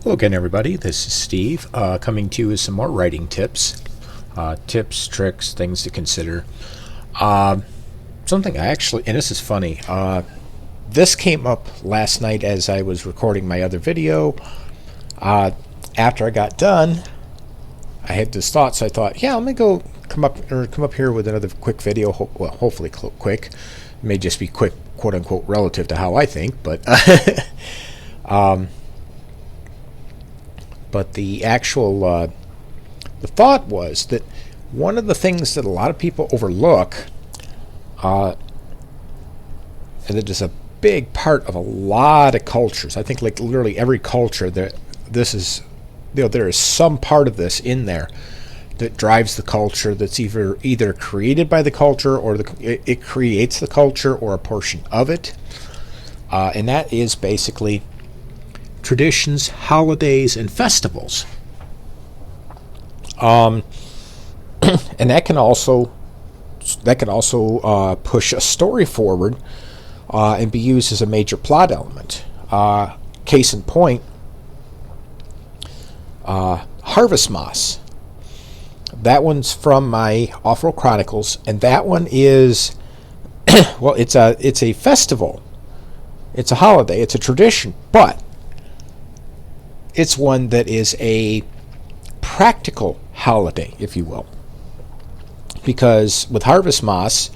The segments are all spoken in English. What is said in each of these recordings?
Hello again, everybody. This is Steve, coming to you with some more writing tips. Tips, tricks, things to consider. Something I actually, and this is funny, this came up last night as I was recording my other video. After I got done, I had this thought, so I thought, yeah, let me go come up here with another quick video. Hopefully quick. It may just be quick, quote unquote, relative to how I think, but but the actual the thought was that one of the things that a lot of people overlook, and it is a big part of a lot of cultures. I think like literally every culture that this is, there is some part of this in there that drives the culture. That's either created by the culture or it creates the culture or a portion of it, and that is basically traditions, holidays, and festivals. And that can also push a story forward and be used as a major plot element. Case in point, Harvest Moss. That one's from my Off-Road Chronicles, and that one is well, it's a festival, it's a holiday, it's a tradition, but it's one that is a practical holiday, if you will. Because with Harvest Moss,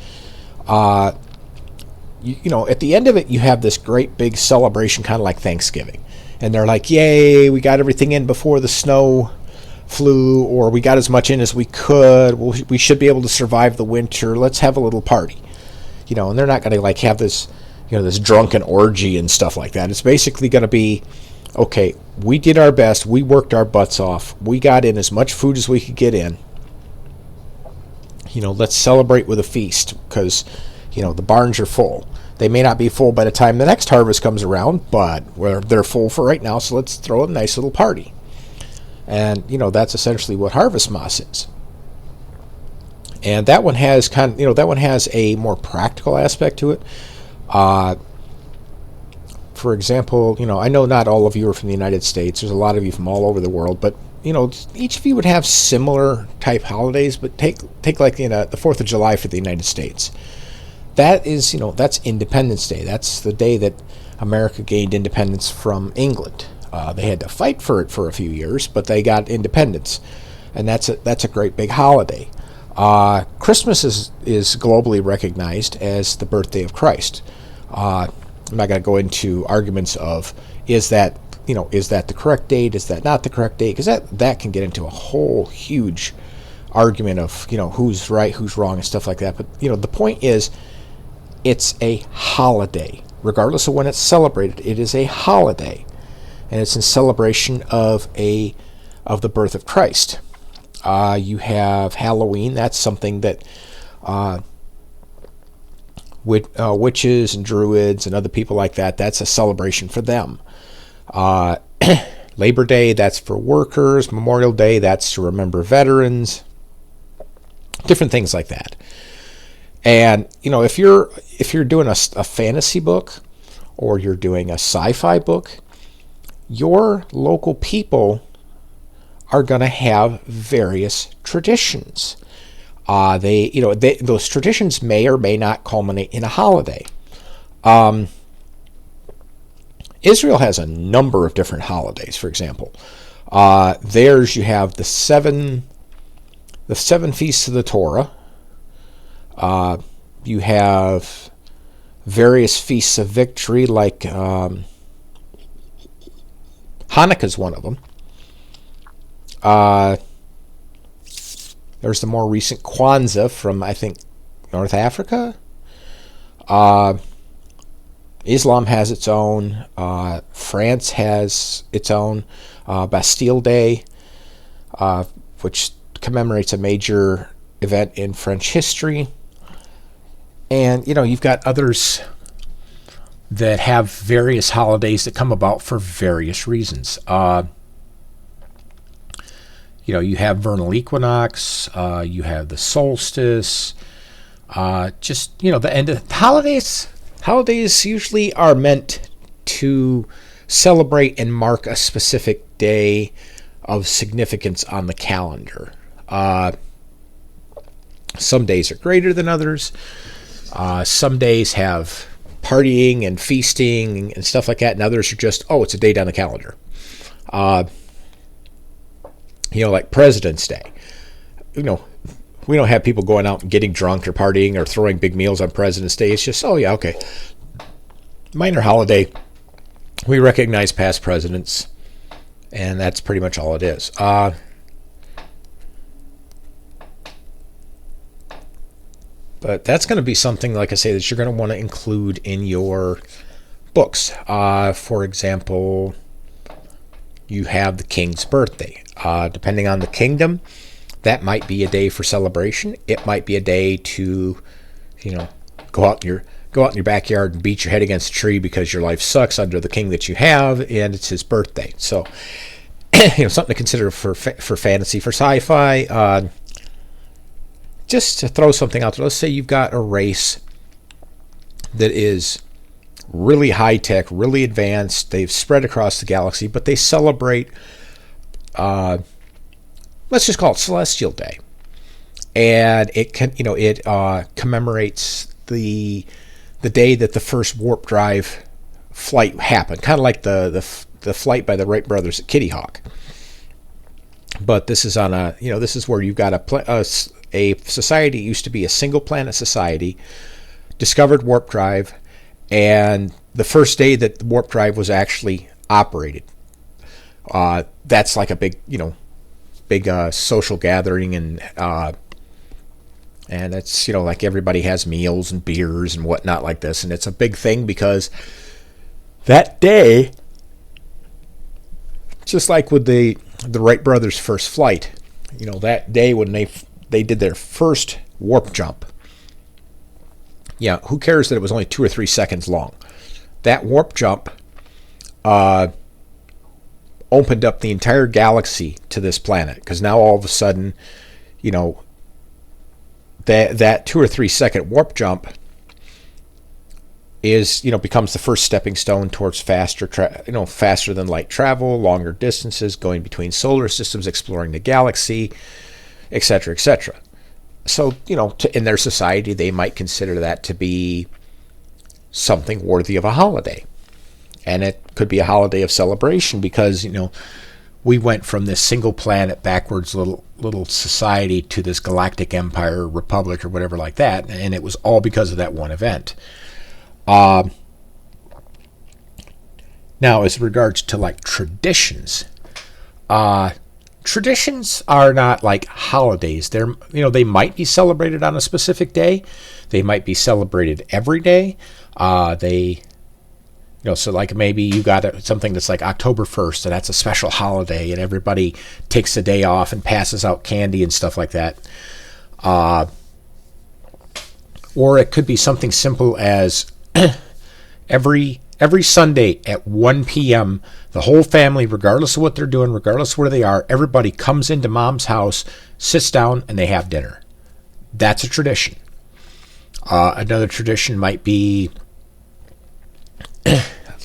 you know, at the end of it, you have this great big celebration, kind of like Thanksgiving. And they're like, yay, we got everything in before the snow flew, or we got as much in as we could. We should be able to survive the winter. Let's have a little party. You know, and they're not going to like have this, this drunken orgy and stuff like that. It's basically going to be, okay, we did our best. We worked our butts off. We got in as much food as we could get in. Let's celebrate with a feast because, the barns are full. They may not be full by the time the next harvest comes around, but they're full for right now, so let's throw a nice little party. And, that's essentially what Harvest Moss is. And that one has that one has a more practical aspect to it. For example, I know not all of you are from the United States. There's a lot of you from all over the world, but each of you would have similar type holidays. But take like the 4th of July for the United States. That is, that's Independence Day. That's the day that America gained independence from England. They had to fight for it for a few years, but they got independence, and that's a great big holiday. Christmas is globally recognized as the birthday of Christ. I'm not going to go into arguments of is that the correct date? Is that not the correct date? Because that can get into a whole huge argument of who's right, who's wrong, and stuff like that. But the point is, it's a holiday, regardless of when it's celebrated. It is a holiday, and it's in celebration of the birth of Christ. You have Halloween. That's something that witches and druids and other people like that, that's a celebration for them. Labor Day, that's for workers. Memorial Day, that's to remember veterans. Different things like that. And if you're doing a fantasy book or you're doing a sci-fi book, your local people are going to have various traditions. Those traditions may or may not culminate in a holiday. Israel has a number of different holidays. For example, theirs you have the seven feasts of the Torah. You have various feasts of victory, like Hanukkah's one of them. There's the more recent Kwanzaa from, I think, North Africa. Islam has its own. France has its own. Bastille Day, which commemorates a major event in French history. And, you've got others that have various holidays that come about for various reasons. You have vernal equinox, you have the solstice, the end of holidays. Holidays usually are meant to celebrate and mark a specific day of significance on the calendar. Some days are greater than others. Some days have partying and feasting and stuff like that, and others are just, oh, it's a date on the calendar. Like President's Day. We don't have people going out and getting drunk or partying or throwing big meals on President's Day. It's just, oh yeah, okay. Minor holiday. We recognize past presidents, and that's pretty much all it is. But that's going to be something, like I say, that you're going to want to include in your books. For example, you have the king's birthday. Depending on the kingdom, that might be a day for celebration. It might be a day to, go out in your backyard and beat your head against a tree because your life sucks under the king that you have, and it's his birthday. So, something to consider for fantasy, for sci-fi. Just to throw something out there, let's say you've got a race that is really high-tech, really advanced. They've spread across the galaxy, but they celebrate, let's just call it Celestial Day. And it commemorates the day that the first warp drive flight happened, kind of like the flight by the Wright brothers at Kitty Hawk. But this is on this is where you've got a society used to be a single planet society, discovered warp drive, and the first day that the warp drive was actually operated. That's like a big social gathering, and it's like everybody has meals and beers and whatnot like this, and it's a big thing because that day, just like with the Wright brothers' first flight, that day when they did their first warp jump. Yeah, who cares that it was only 2 or 3 seconds long? That warp jump opened up the entire galaxy to this planet, because now all of a sudden, that 2 or 3 second warp jump is becomes the first stepping stone towards faster than light travel, longer distances, going between solar systems, exploring the galaxy, etc., etc. So, in their society, they might consider that to be something worthy of a holiday. And it could be a holiday of celebration because, we went from this single planet backwards little society to this galactic empire, republic, or whatever like that. And it was all because of that one event. Now, as regards to like traditions, traditions are not like holidays. They're, they might be celebrated on a specific day. They might be celebrated every day. So like maybe you got something that's like October 1st, and that's a special holiday, and everybody takes a day off and passes out candy and stuff like that. Or it could be something simple as every Sunday at 1 p.m., the whole family, regardless of what they're doing, regardless of where they are, everybody comes into mom's house, sits down, and they have dinner. That's a tradition. Another tradition might be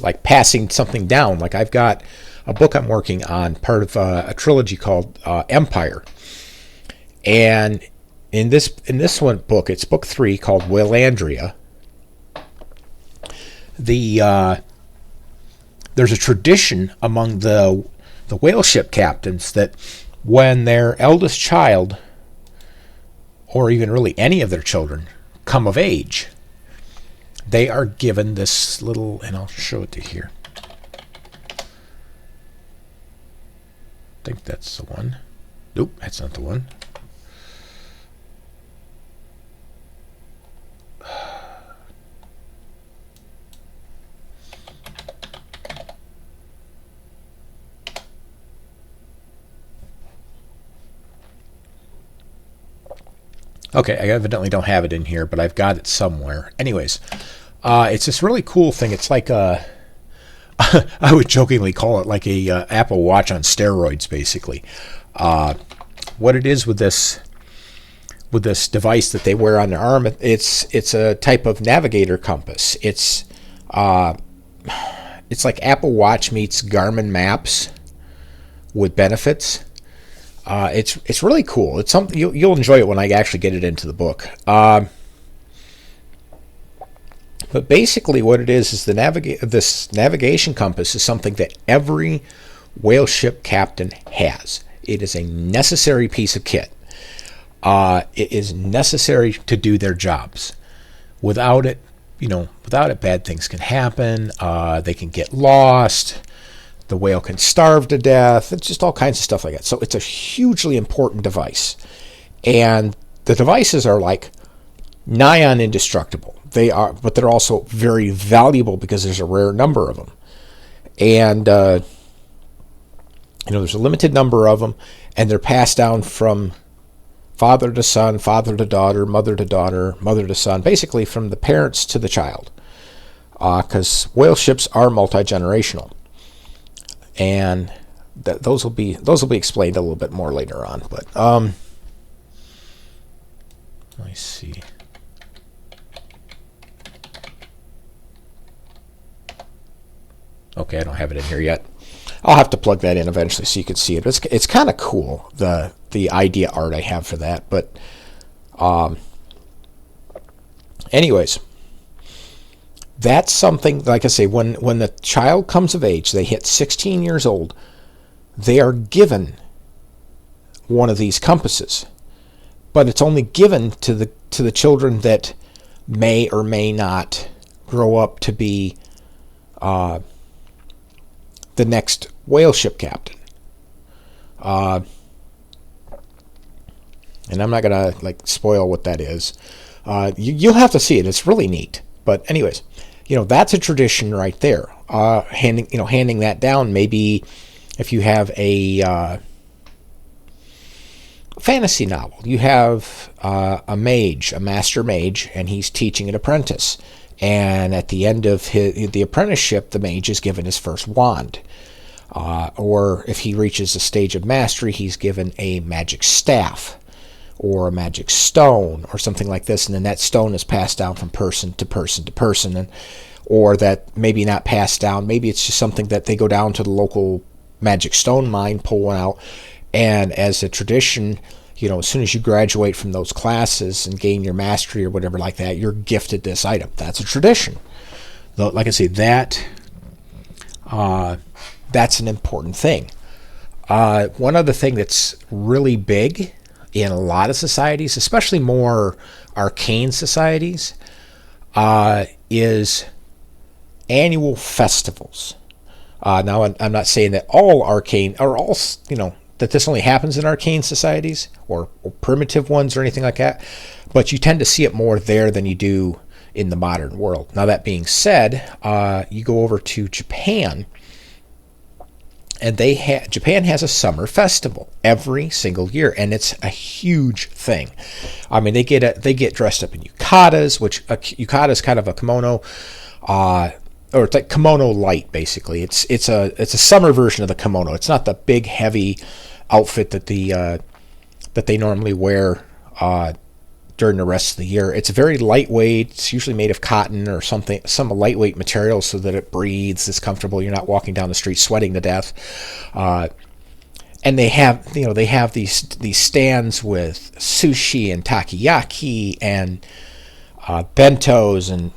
like passing something down. Like I've got a book I'm working on, part of a trilogy called Empire. And in this one book, it's book 3 called Whalandria. There's a tradition among the whale ship captains that when their eldest child, or even really any of their children, come of age, they are given this little, and I'll show it to you here. I think that's the one. Nope, that's not the one. Okay, I evidently don't have it in here, but I've got it somewhere. Anyways, it's this really cool thing. It's like I would jokingly call it like a Apple Watch on steroids, basically. What it is with this device that they wear on their arm, it's a type of navigator compass. It's it's like Apple Watch meets Garmin Maps with benefits. It's really cool. It's something you'll enjoy it when I actually get it into the book. But basically, what it is this navigation compass is something that every whale ship captain has. It is a necessary piece of kit. It is necessary to do their jobs. Without it, bad things can happen. They can get lost. The whale can starve to death. It's just all kinds of stuff like that. So it's a hugely important device. And the devices are like nigh on indestructible. They are, but they're also very valuable because there's a rare number of them. And, there's a limited number of them, and they're passed down from father to son, father to daughter, mother to son, basically from the parents to the child. Because whale ships are multi-generational. And those will be explained a little bit more later on. But let me see. Okay, I don't have it in here yet. I'll have to plug that in eventually so you can see it. It's kind of cool, the idea art I have for that. But anyways, that's something, like I say, when the child comes of age, they hit 16 years old, they are given one of these compasses. But it's only given to the children that may or may not grow up to be the next whale ship captain. And I'm not going to spoil what that is. You'll have to see it. It's really neat. But anyways, that's a tradition right there. Handing that down. Maybe if you have a fantasy novel, you have a master mage, and he's teaching an apprentice. And at the end of the apprenticeship, the mage is given his first wand. Or if he reaches a stage of mastery, he's given a magic staff or a magic stone or something like this. And then that stone is passed down from person to person to person. Or that maybe not passed down. Maybe it's just something that they go down to the local magic stone mine, pull one out. And as a tradition, as soon as you graduate from those classes and gain your mastery or whatever like that, you're gifted this item. That's a tradition. Though, like I say, that's an important thing. One other thing that's really big in a lot of societies, especially more arcane societies, is annual festivals. Now, I'm not saying that all arcane, or all, that this only happens in arcane societies or primitive ones or anything like that, but you tend to see it more there than you do in the modern world. Now, that being said, you go over to Japan, and Japan has a summer festival every single year, and it's a huge thing. I mean, they get dressed up in yukatas, which yukata is kind of a kimono, or it's like kimono light, basically. It's a summer version of the kimono. It's not the big heavy outfit that they normally wear during the rest of the year. It's very lightweight. It's usually made of cotton or some lightweight material so that it breathes. It's comfortable. You're not walking down the street sweating to death. And they have these stands with sushi and takoyaki and bentos and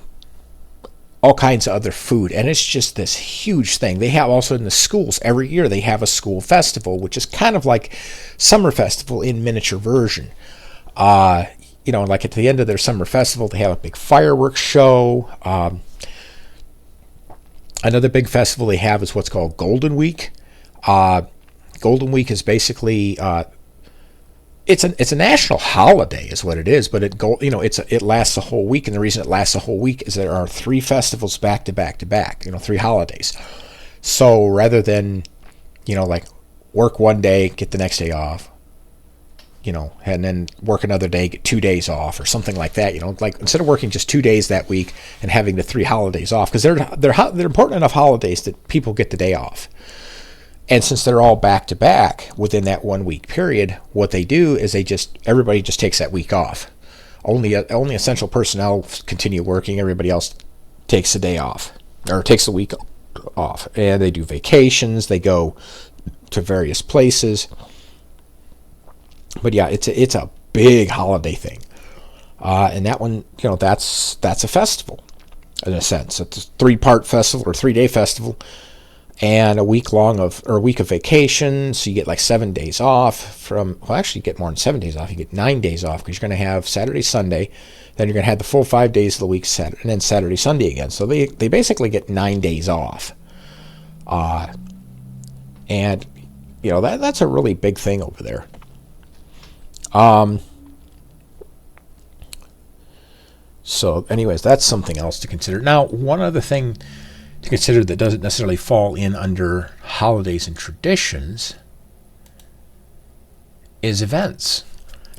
all kinds of other food, and it's just this huge thing. They have also in the schools every year they have a school festival, which is kind of like summer festival in miniature version. Like at the end of their summer festival, they have a big fireworks show. Another big festival they have is what's called Golden Week. Golden Week is basically it's a national holiday is what it is, but it lasts a whole week, and the reason it lasts a whole week is there are 3 festivals back to back to back, 3 holidays. So rather than work one day, get the next day off, and then work another day, get 2 days off or something like that, like instead of working just 2 days that week and having the 3 holidays off, because they're important enough holidays that people get the day off. And since they're all back to back within that 1 week period, what they do is everybody just takes that week off. Only essential personnel continue working. Everybody else takes the day off, or takes the week off, and they do vacations. They go to various places. But yeah, it's a big holiday thing, and that one, that's a festival in a sense. It's a 3-part festival or 3-day festival, and a week of vacation. So you get like 7 days off from. Well, actually, you get more than 7 days off. You get 9 days off because you're going to have Saturday, Sunday. Then you're going to have the full 5 days of the week, and then Saturday, Sunday again. So they basically get 9 days off, and that's a really big thing over there. So anyways, that's something else to consider. Now, one other thing to consider that doesn't necessarily fall in under holidays and traditions is events.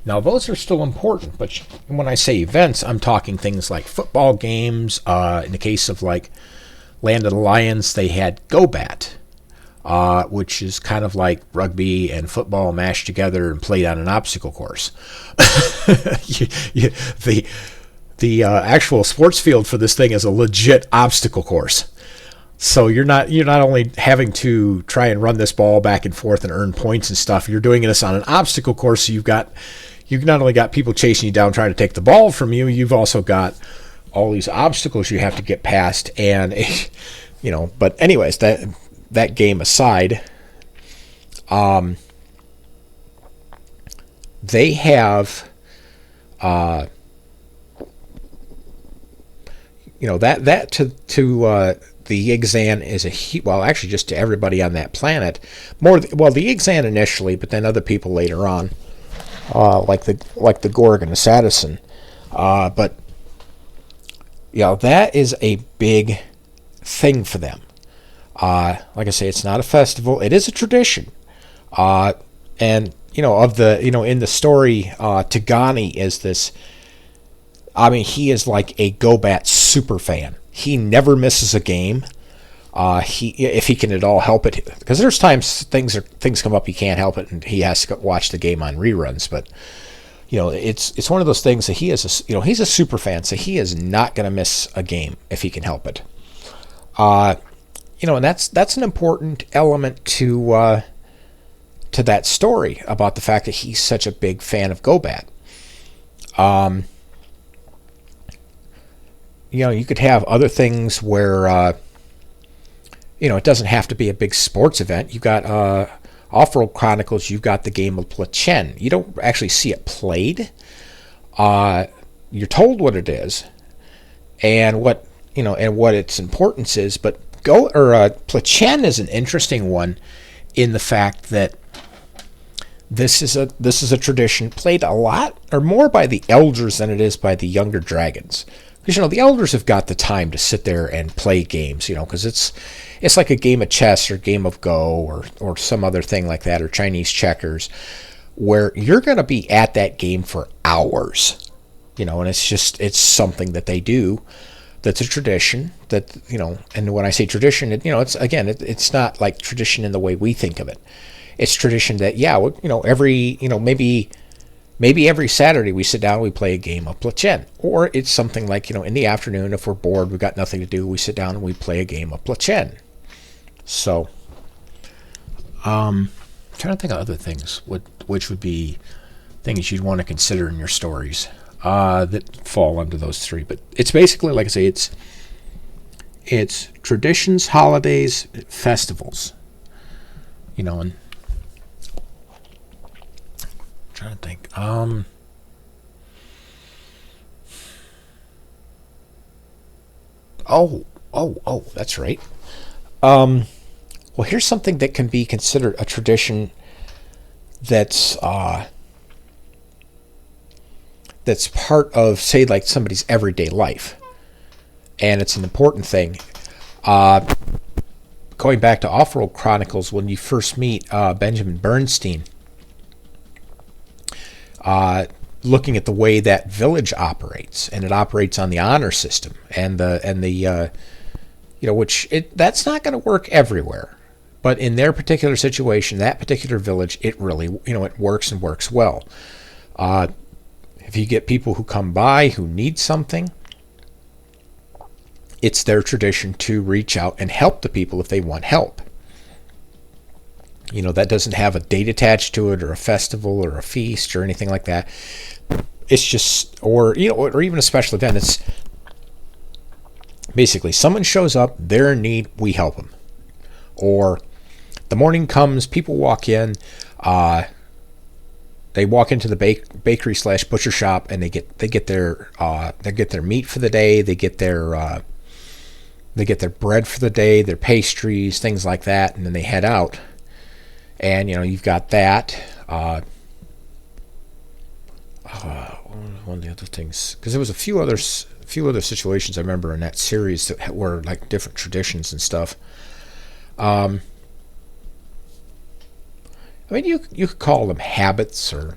Now, those are still important, but when I say events, I'm talking things like football games. In the case of like Land of the Lions, they had Go Bat, which is kind of like rugby and football mashed together and played on an obstacle course. The actual sports field for this thing is a legit obstacle course. So you're not only having to try and run this ball back and forth and earn points and stuff. You're doing this on an obstacle course. So you've not only got people chasing you down trying to take the ball from you. You've also got all these obstacles you have to get past. And but anyways, that game aside, they have that to the Ixan is actually just to everybody on that planet. The Ixan initially, but then other people later on, like the Gorg and the Sadison. But that is a big thing for them. Like I say, it's not a festival; it is a tradition. And in the story, Tagani is this. I mean, he is like a Go Bat super fan. He never misses a game. If he can at all help it, because there's times things come up he can't help it, and he has to watch the game on reruns. But it's one of those things that he's a super fan, so he is not going to miss a game if he can help it. And that's an important element to that story about the fact that he's such a big fan of Go Bat. You could have other things where, it doesn't have to be a big sports event. You've got Off-World Chronicles, you've got the game of Plachen. You don't actually see it played. You're told what it is and what its importance is, but Plachen is an interesting one in the fact that this is a tradition played a lot or more by the elders than it is by the younger dragons. Because the elders have got the time to sit there and play games, because it's like a game of chess or game of Go or some other thing like that, or Chinese checkers, where you're going to be at that game for hours, and it's something that they do. That's a tradition that, and when I say tradition, it's not like tradition in the way we think of it. It's tradition that, every, maybe every Saturday we sit down and we play a game of Plachen. Or it's something like, in the afternoon, if we're bored, we've got nothing to do, we sit down and we play a game of Plachen. So, I'm trying to think of other things, which would be things you'd want to consider in your stories that fall under those three. But it's basically, like I say, it's traditions, holidays, festivals. And I'm trying to think. Oh, that's right. Well, here's something that can be considered a tradition that's part of, say, like somebody's everyday life, and it's an important thing. Going back to Off-World Chronicles, when you first meet Benjamin Bernstein, looking at the way that village operates, and it operates on the honor system, and the that's not going to work everywhere, but in their particular situation, that particular village, it really, it works and works well. If you get people who come by who need something, it's their tradition to reach out and help the people if they want help. That doesn't have a date attached to it or a festival or a feast or anything like that. It's just, or even a special event. It's basically someone shows up, they're in need, we help them. Or the morning comes, people walk in, they walk into the bakery / butcher shop, and they get their meat for the day. They get their bread for the day, their pastries, things like that, and then they head out. And you've got that. One of the other things, because there was a few other situations I remember in that series that were like different traditions and stuff. I mean, you could call them habits or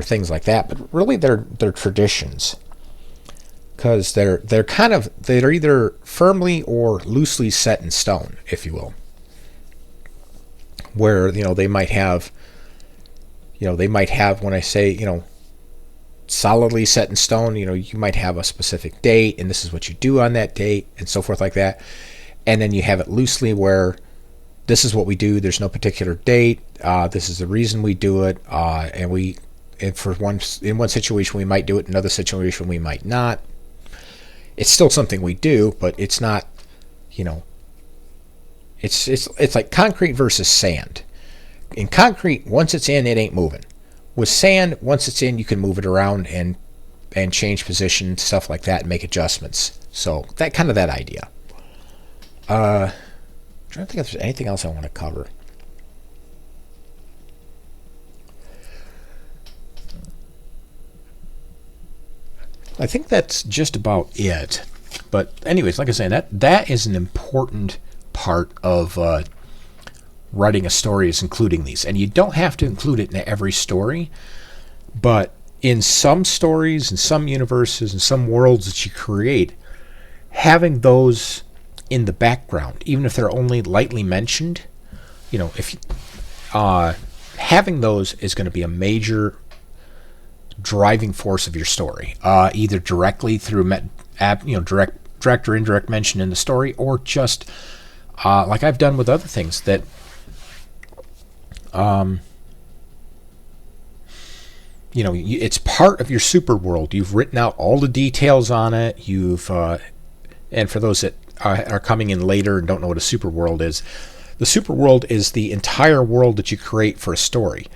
things like that, but really they're traditions, because they're either firmly or loosely set in stone, if you will. Where they might have, when I say solidly set in stone, you might have a specific date, and this is what you do on that date, and so forth like that. And then you have it loosely where this is what we do. There's no particular date. This is the reason we do it. And in one situation we might do it. In another situation we might not. It's still something we do, but it's not. It's like concrete versus sand. In concrete, once it's in, it ain't moving. With sand, once it's in, you can move it around and change position, stuff like that, and make adjustments. So that idea. I'm trying to think if there's anything else I want to cover. I think that's just about it. But anyways, like I said, that is an important part of writing a story, is including these. And you don't have to include it in every story, but in some stories, in some universes, in some worlds that you create, having those in the background, even if they're only lightly mentioned, having those is going to be a major driving force of your story, either directly through direct or indirect mention in the story, or just like I've done with other things that it's part of your super world. You've written out all the details on it. And for those that are coming in later and don't know what a super world is, the super world is the entire world that you create for a story.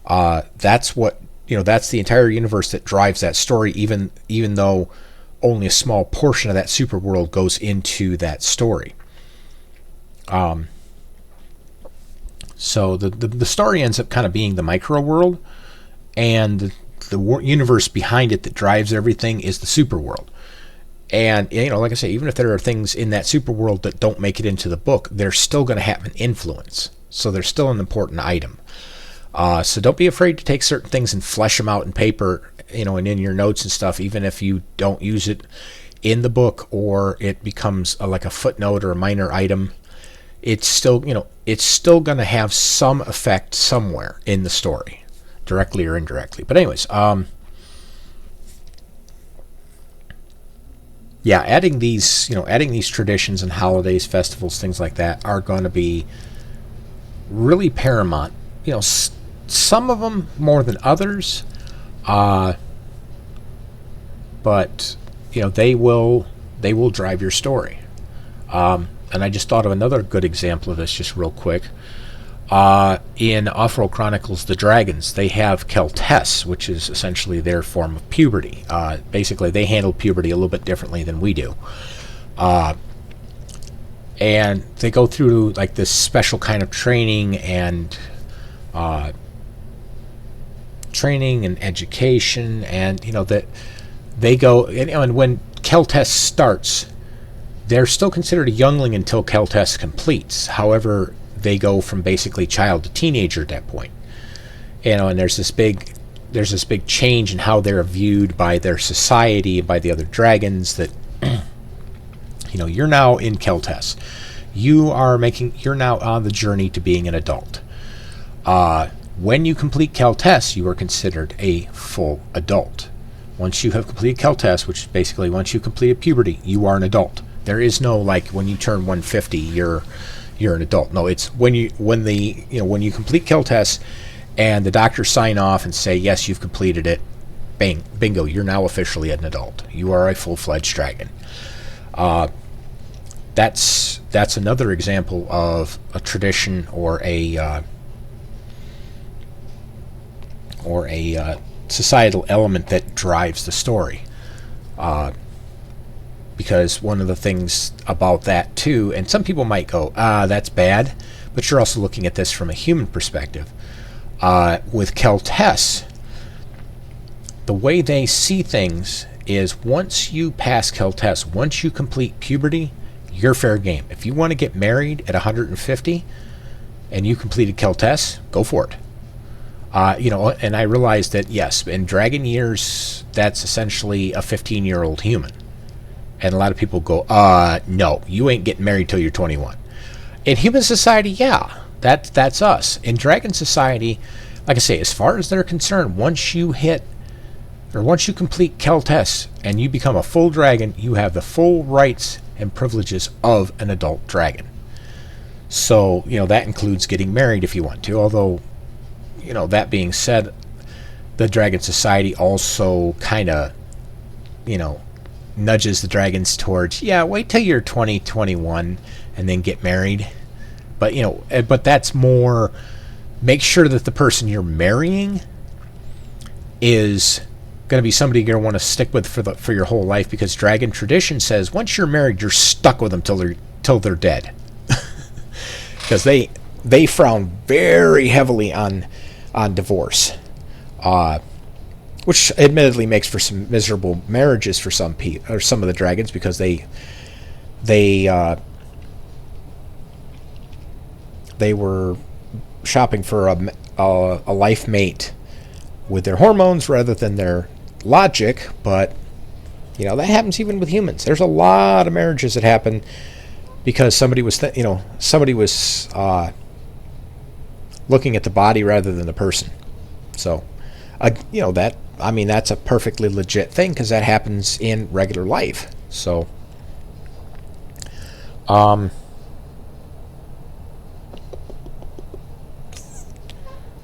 That's what that's the entire universe that drives that story, even though only a small portion of that super world goes into that story. So the story ends up kind of being the micro world, and the universe behind it that drives everything is the super world. And like I say, even if there are things in that super world that don't make it into the book, they're still going to have an influence. So they're still an important item. So don't be afraid to take certain things and flesh them out in paper, and in your notes and stuff, even if you don't use it in the book, or it becomes like a footnote or a minor item. It's still, it's still going to have some effect somewhere in the story, directly or indirectly. But anyways, adding these traditions and holidays, festivals, things like that are going to be really paramount. Some of them more than others, but they will drive your story. And I just thought of another good example of this, just real quick. In Off-World Chronicles, the Dragons, they have Keltess, which is essentially their form of puberty. Basically, they handle puberty a little bit differently than we do. And they go through like this special kind of training and education, and that they go, and when Keltess starts, they're still considered a youngling until Keltess completes. However, they go from basically child to teenager at that point. And there's this big change in how they're viewed by their society and by the other dragons, that you're now in Keltess. You're now on the journey to being an adult. When you complete Keltess, you are considered a full adult. Once you have completed Keltess, which is basically once you completed puberty, you are an adult. There is no like when you turn 150, you're an adult. No, it's when you complete kill tests and the doctors sign off and say yes, you've completed it. Bang, bingo, you're now officially an adult. You are a full-fledged dragon. That's another example of a tradition or a societal element that drives the story. Because one of the things about that too, and some people might go, that's bad, but you're also looking at this from a human perspective. With Keltess, the way they see things is once you pass Keltess, once you complete puberty, you're fair game. If you want to get married at 150 and you completed Keltess, go for it. And I realized that, yes, in dragon years, that's essentially a 15-year-old human. And a lot of people go, no, you ain't getting married till you're 21. In human society, yeah, that's us. In dragon society, like I say, as far as they're concerned, once you complete Keltess and you become a full dragon, you have the full rights and privileges of an adult dragon. So, that includes getting married if you want to, although, that being said, the Dragon Society also kind of, nudges the dragons towards, wait till you're 20, 21 and then get married. But, but that's more, make sure that the person you're marrying is going to be somebody you're going to want to stick with for your whole life, because dragon tradition says once you're married, you're stuck with them till they're dead. Because they frown very heavily on divorce, which admittedly makes for some miserable marriages for some people or some of the dragons, because they were shopping for a life mate with their hormones rather than their logic. But that happens even with humans. There's a lot of marriages that happen because somebody was looking at the body rather than the person. So that's a perfectly legit thing, because that happens in regular life. So I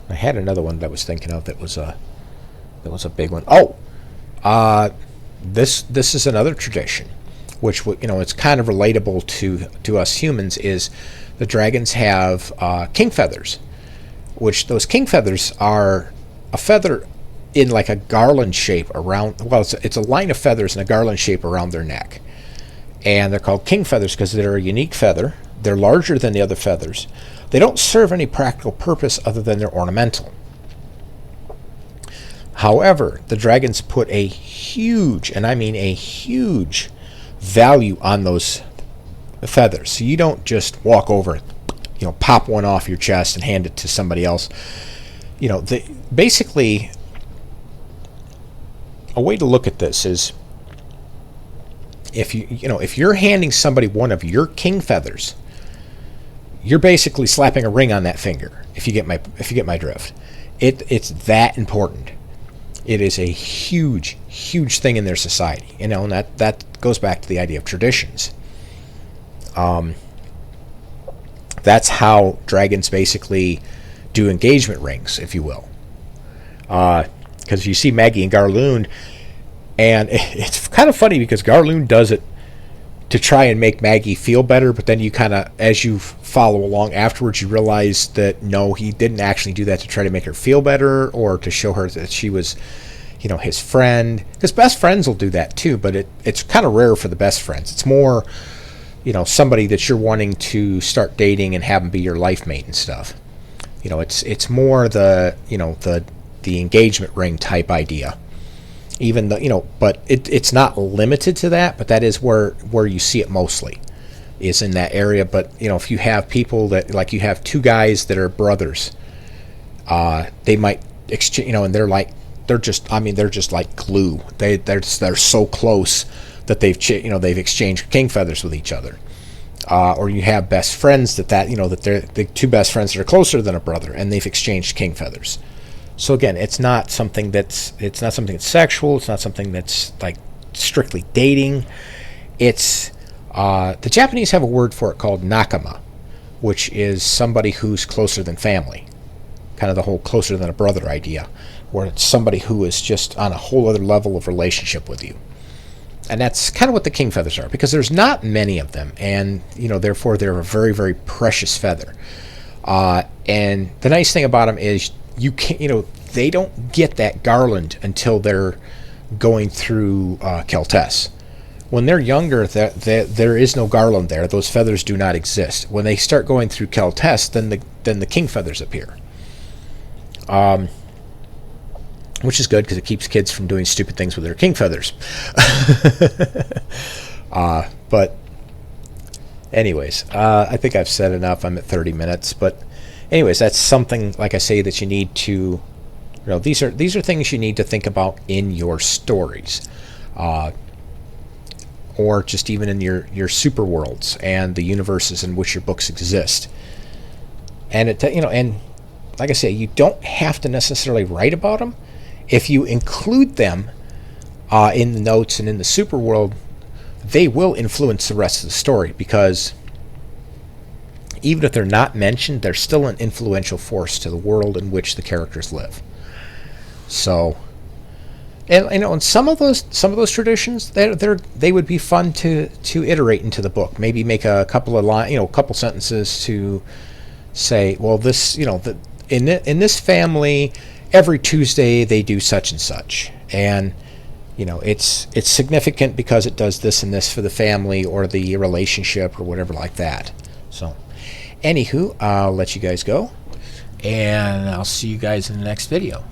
had another one that I was thinking of that was a big one. This is another tradition, which it's kind of relatable to us humans. Is the dragons have king feathers, which those king feathers are a feather in like a garland shape around. Well, it's a line of feathers in a garland shape around their neck, and they're called king feathers because they're a unique feather. They're larger than the other feathers. They don't serve any practical purpose other than they're ornamental. However, the dragons put a huge, and I mean a huge, value on those feathers. So you don't just walk over, pop one off your chest and hand it to somebody else. Basically, a way to look at this is if you're handing somebody one of your king feathers, you're basically slapping a ring on that finger. If you get my drift, it's that important. It is a huge, huge thing in their society, and that goes back to the idea of traditions. That's how dragons basically do engagement rings, if you will. Because you see Maggie and Garloon, and it's kind of funny because Garloon does it to try and make Maggie feel better, but then you kind of, as you follow along afterwards, you realize that no, he didn't actually do that to try to make her feel better or to show her that she was, his friend. Because best friends will do that too, but it's kind of rare for the best friends. It's more, somebody that you're wanting to start dating and have them be your life mate and stuff. It's more the engagement ring type idea. Even though, but it's not limited to that, but that is where you see it mostly, is in that area. But if you have people that, like, you have two guys that are brothers, they might exchange, and they're just like glue. They're so close that they've exchanged king feathers with each other. Or you have best friends that they're the two best friends that are closer than a brother, and they've exchanged king feathers. So again, it's not something that's sexual. It's not something that's like strictly dating. It's The Japanese have a word for it called nakama, which is somebody who's closer than family. Kind of the whole closer than a brother idea, where it's somebody who is just on a whole other level of relationship with you. And that's kind of what the king feathers are, because there's not many of them, and therefore they're a very, very precious feather. And the nice thing about them is you can't, they don't get that garland until they're going through Keltess. When they're younger, there is no garland there. Those feathers do not exist. When they start going through Keltess, then the king feathers appear. Which is good because it keeps kids from doing stupid things with their king feathers. But anyways, I think I've said enough. I'm at 30 minutes. But anyways, that's something, like I say, that you need to, these are things you need to think about in your stories. Or just even in your super worlds and the universes in which your books exist. And and like I say, you don't have to necessarily write about them. If you include them in the notes and in the super world, they will influence the rest of the story, because even if they're not mentioned, they're still an influential force to the world in which the characters live. So, and some of those traditions, they would be fun to iterate into the book. Maybe make a couple of a couple sentences to say, well, this, in this family, every Tuesday they do such and such, and it's significant because it does this and this for the family or the relationship or whatever like that. So, anywho, I'll let you guys go, and I'll see you guys in the next video.